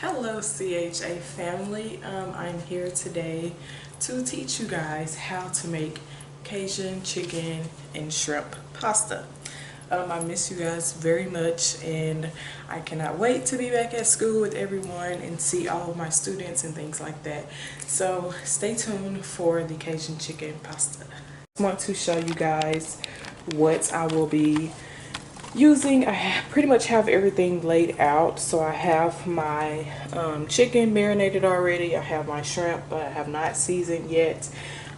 Hello CHA family, I'm here today to teach you guys how to make Cajun chicken and shrimp pasta. I miss you guys very much and I cannot wait to be back at school with everyone and see all of my students and things like that. So stay tuned for the Cajun chicken pasta. I want to show you guys what I will be using. I pretty much have everything laid out. So I have my chicken marinated already. I have my shrimp, but I have not seasoned yet.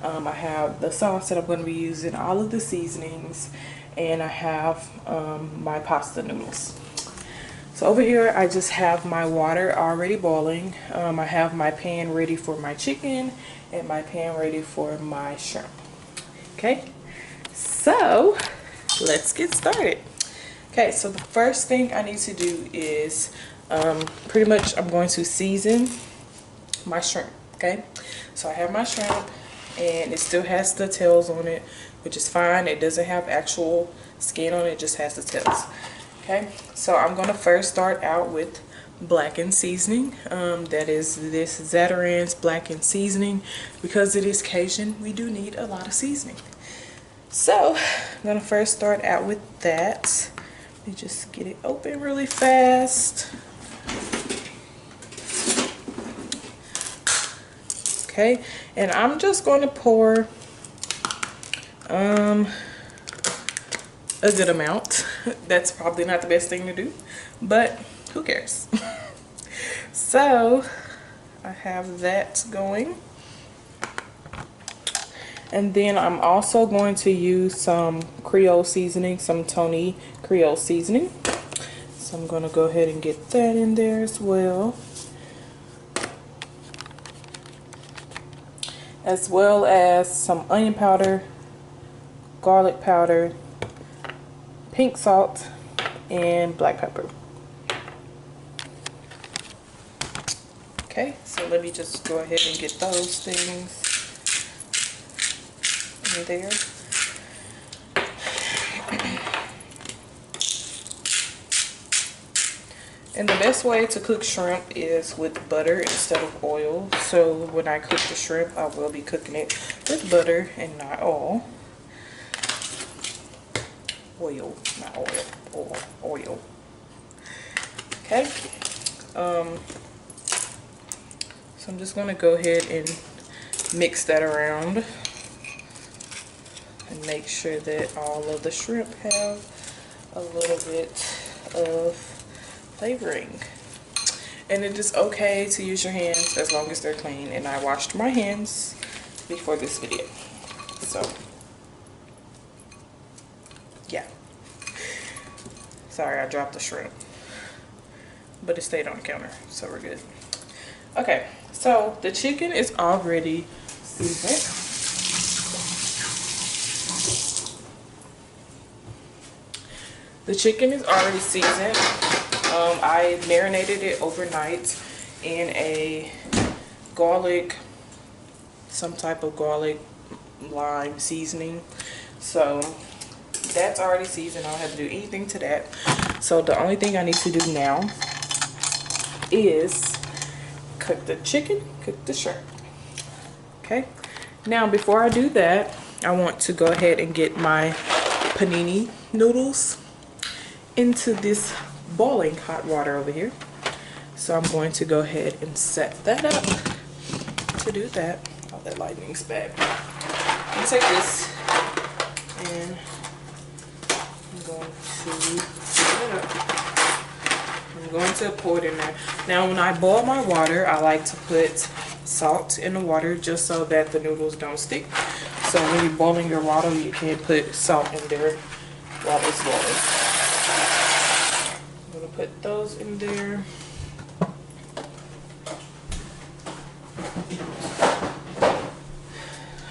I have the sauce that I'm going to be using, all of the seasonings, and I have my pasta noodles. So over here I just have my water already boiling. I have my pan ready for my chicken and my pan ready for my shrimp. Okay, so let's get started. Okay, so the first thing I need to do is pretty much I'm going to season my shrimp. Okay, so I have my shrimp and it still has the tails on it, which is fine. It doesn't have actual skin on it, just has the tails. Okay, so I'm going to first start out with blackened seasoning. That is this Zatarain's blackened seasoning. Because it is Cajun, we do need a lot of seasoning. So I'm going to first start out with that. Let me just get it open really fast. Okay, and I'm just going to pour a good amount. That's probably not the best thing to do, but who cares? So I have that going. And then I'm also going to use some Creole seasoning, some Tony Creole seasoning. So I'm going to go ahead and get that in there as well. As well as some onion powder, garlic powder, pink salt, and black pepper. Okay, so let me just go ahead and get those things in there. And the best way to cook shrimp is with butter instead of oil. So when I cook the shrimp, I will be cooking it with butter and not oil. Oil, not oil, oil. Okay. So I'm just going to go ahead and mix that around and make sure that all of the shrimp have a little bit of flavoring. And it is okay to use your hands as long as they're clean, and I washed my hands before this video. So yeah, sorry I dropped the shrimp, but it stayed on the counter, so we're good. Okay, so the chicken is already seasoned. The chicken is already seasoned. I marinated it overnight in a garlic, some type of garlic lime seasoning. So that's already seasoned. I don't have to do anything to that. So the only thing I need to do now is cook the chicken, cook the shrimp. Okay. Now before I do that, I want to go ahead and get my panini noodles into this boiling hot water over here. So I'm going to go ahead and set that up to do that. Oh, that lightning's bad. I'm going to take this and I'm going to set it up. I'm going to pour it in there. Now when I boil my water, I like to put salt in the water just so that the noodles don't stick. So when you're boiling your water, you can put salt in there while it's boiling. I'm going to put those in there.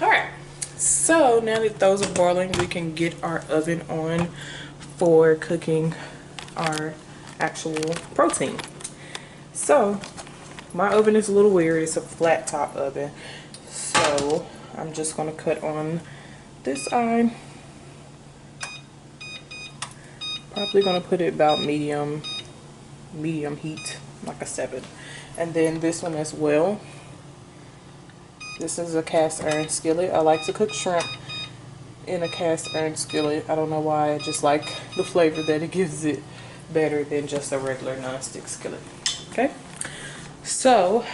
Alright, so now that those are boiling, we can get our oven on for cooking our actual protein. So my oven is a little weird. It's a flat top oven. So I'm just going to cut on this side. Probably going to put it about medium heat. like a 7. And then this one as well. This is a cast iron skillet. I like to cook shrimp in a cast iron skillet. I don't know why, I just like the flavor that it gives it better than just a regular non-stick skillet. Okay, so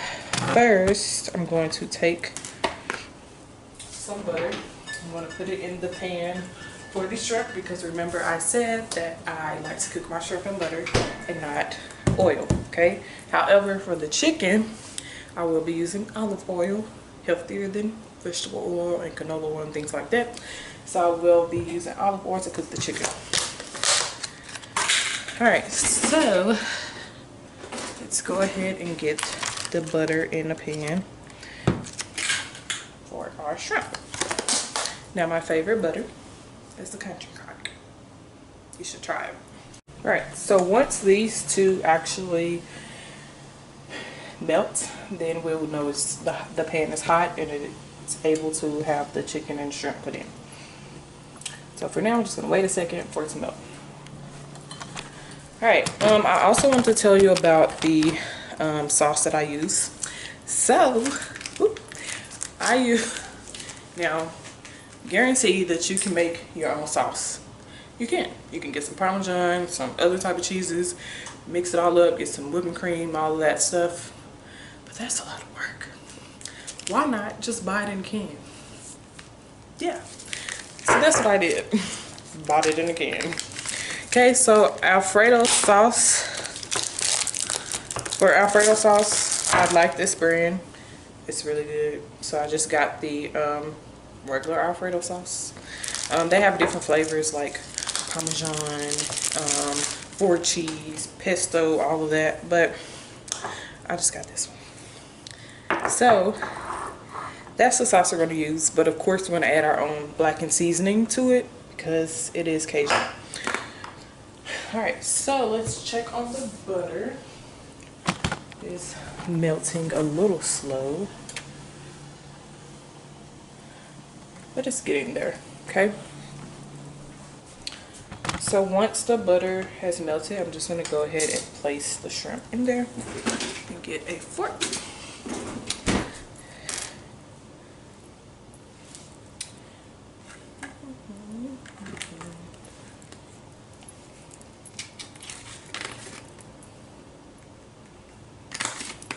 first I'm going to take some butter. I'm going to put it in the pan for the shrimp because remember I said that I like to cook my shrimp in butter and not oil. Okay, however for the chicken I will be using olive oil, healthier than vegetable oil and canola oil and things like that. So I will be using olive oil to cook the chicken. Alright, so let's go ahead and get the butter in the pan for our shrimp. Now my favorite butter is the country crock. You should try it. Alright, so once these two actually melt, then we'll know the pan is hot and it's able to have the chicken and shrimp put in. So for now, I'm just gonna wait a second for it to melt. Alright, I also want to tell you about the sauce that I use. So, I use, now, guarantee that you can make your own sauce. You can get some Parmesan, some other type of cheeses, mix it all up, get some whipping cream, all of that stuff. But that's a lot of work. Why not just buy it in a can? Yeah. So that's what I did. Bought it in a can. Okay, so Alfredo sauce. For Alfredo sauce, I like this brand. It's really good. So I just got the regular Alfredo sauce. They have different flavors like Parmesan, 4 cheese, pesto, all of that. But I just got this one. So that's the sauce we're going to use, but of course we're going to add our own blackened seasoning to it because it is Cajun. Alright, so let's check on the butter. It's melting a little slow, but it's getting there, okay? So once the butter has melted, I'm just going to go ahead and place the shrimp in there and get a fork.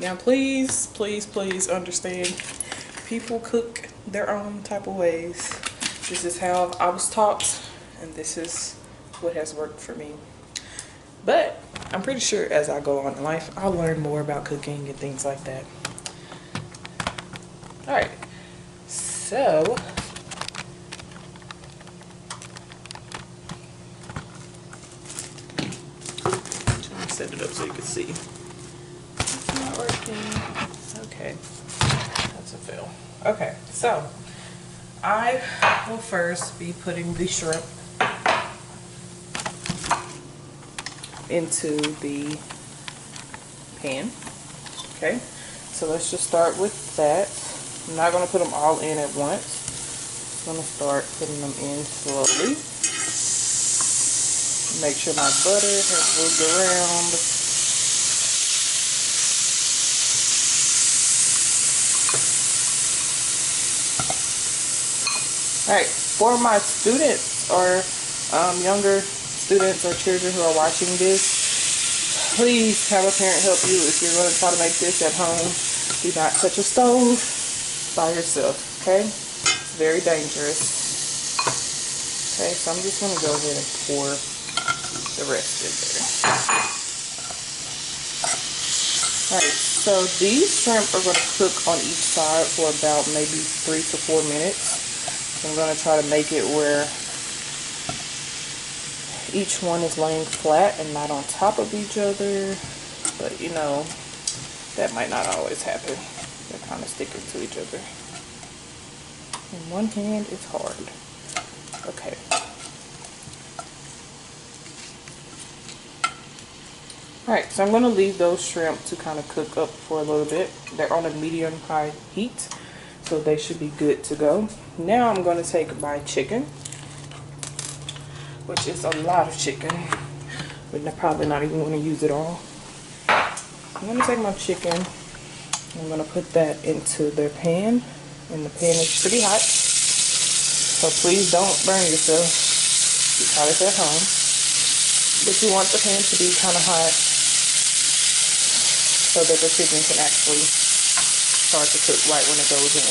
Now please, please, please understand, people cook their own type of ways. This is how I was taught, and this is what has worked for me. But I'm pretty sure as I go on in life, I'll learn more about cooking and things like that. Alright, so trying to set it up so you can see. Not working. Okay, that's a fail. Okay, so I will first be putting the shrimp into the pan. Okay, so let's just start with that. I'm not going to put them all in at once. I'm going to start putting them in slowly. Make sure my butter has moved around. Alright, for my students or younger students or children who are watching this, please have a parent help you if you're going to try to make this at home. Do not touch a stove by yourself, okay? It's very dangerous. Okay, so I'm just going to go ahead and pour the rest in there. Alright, so these shrimp are going to cook on each side for about maybe 3 to 4 minutes. I'm going to try to make it where each one is laying flat and not on top of each other. But you know, that might not always happen. They're kind of sticking to each other. In one hand, it's hard. Okay. Alright, so I'm going to leave those shrimp to kind of cook up for a little bit. They're on a medium-high heat, so they should be good to go. Now I'm going to take my chicken, which is a lot of chicken, but I'm probably not even going to use it all. I'm gonna take my chicken. I'm gonna put that into their pan, and the pan is pretty hot. So please don't burn yourself. You try this at home, but you want the pan to be kind of hot so that the chicken can actually start to cook right when it goes in.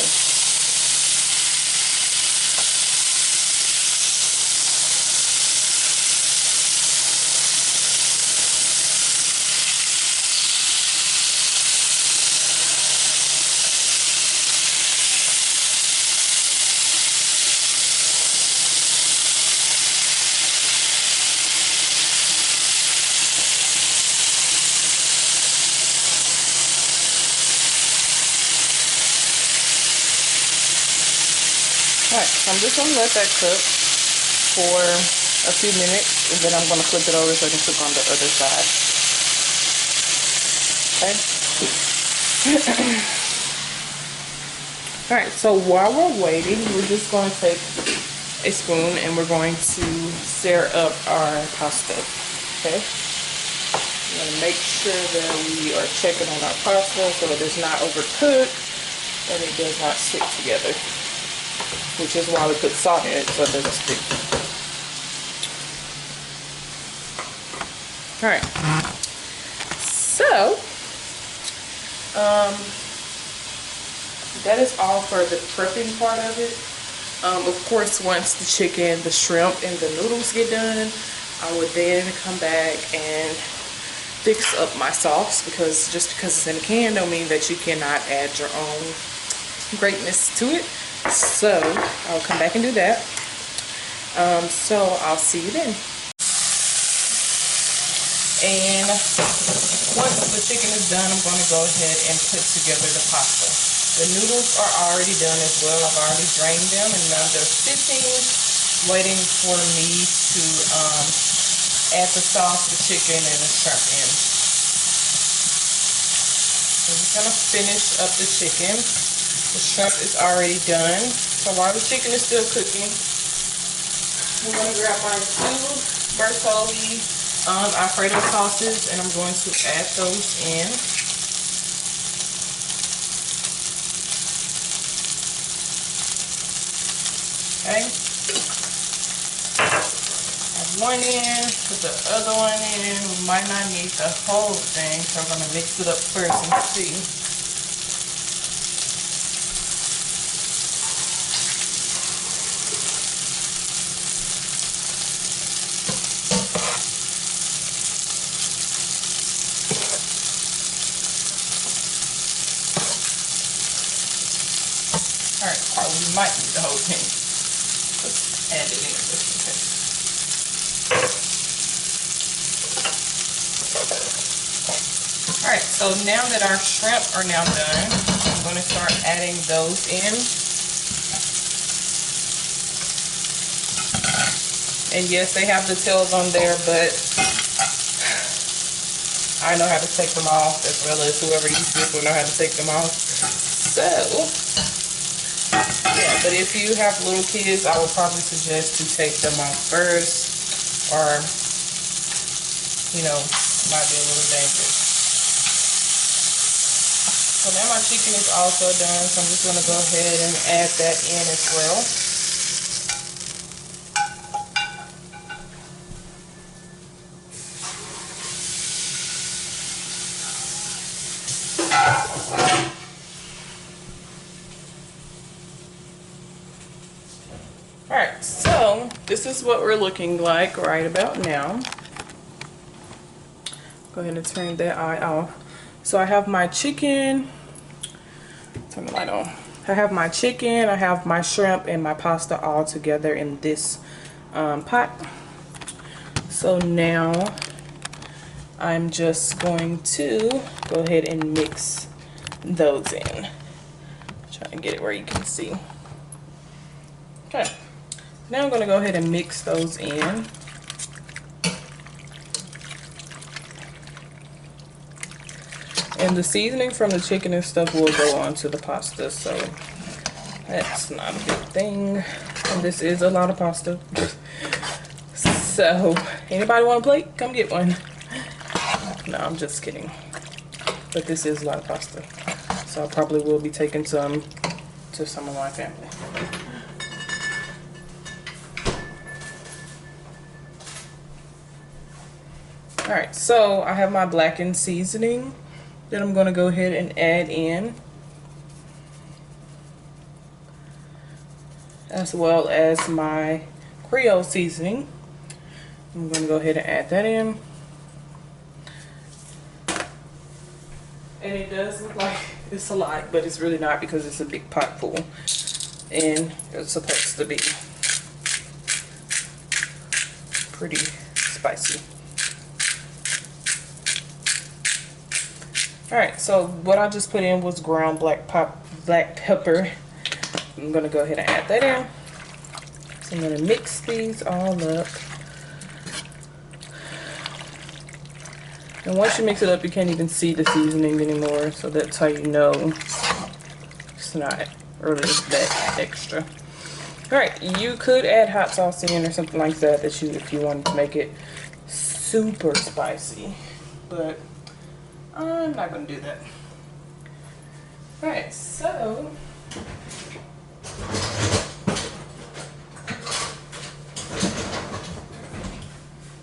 Alright, so I'm just going to let that cook for a few minutes, and then I'm going to flip it over so I can cook on the other side. Okay? Alright, so while we're waiting, we're just going to take a spoon and we're going to stir up our pasta. Okay? We're going to make sure that we are checking on our pasta so it does not overcook and it does not stick together. Which is why we put salt in it so it doesn't stick. Alright. So, that is all for the prepping part of it. Of course, once the chicken, the shrimp, and the noodles get done, I would then come back and fix up my sauce, because just because it's in a can don't mean that you cannot add your own greatness to it. So I'll come back and do that. So I'll see you then. And once the chicken is done, I'm going to go ahead and put together the pasta. The noodles are already done as well. I've already drained them, and now they're sitting, waiting for me to add the sauce, the chicken, and the shrimp in. So I'm just going to finish up the chicken. The shrimp is already done. So while the chicken is still cooking, I'm going to grab my 2 Bertolli Alfredo sauces, and I'm going to add those in. Okay. Add one in, put the other one in. We might not need the whole thing, so I'm going to mix it up first and see. Alright, we might need the whole thing. Let's add it in just in case. Alright, so now that our shrimp are now done, I'm going to start adding those in. And yes, they have the tails on there, but I know how to take them off, as well as whoever eats this will know how to take them off. So, yeah, but if you have little kids, I would probably suggest to take them off first, or, you know, might be a little dangerous. So now my chicken is also done, so I'm just going to go ahead and add that in as well. Alright, so this is what we're looking like right about now. Go ahead and turn that eye off. So I have my chicken. Turn the light on. I have my chicken, I have my shrimp, and my pasta all together in this pot. So now I'm just going to go ahead and mix those in. Try to get it where you can see. Okay. Now I'm going to go ahead and mix those in. And the seasoning from the chicken and stuff will go on to the pasta, so that's not a big thing. And this is a lot of pasta. So, anybody want a plate? Come get one. No, I'm just kidding. but this is a lot of pasta. So I probably will be taking some to some of my family. Alright, so I have my blackened seasoning that I'm going to go ahead and add in, as well as my Creole seasoning. I'm going to go ahead and add that in. And it does look like it's a lot, but it's really not, because it's a big pot full. And it's supposed to be pretty spicy. Alright, so what I just put in was ground black pepper. I'm going to go ahead and add that in. So I'm going to mix these all up. And once you mix it up, you can't even see the seasoning anymore. So that's how you know it's not really that extra. Alright, you could add hot sauce in or something like that, if you wanted to make it super spicy. But I'm not going to do that. Alright, so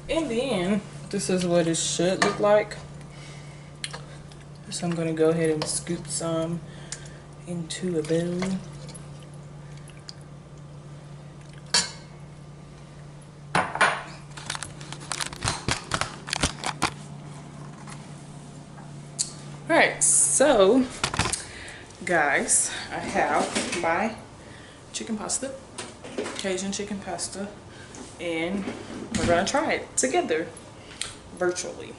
in the end, this is what it should look like. So I'm going to go ahead and scoop some into a bowl. Alright, so guys, I have my chicken pasta, Cajun chicken pasta, and we're gonna try it together virtually.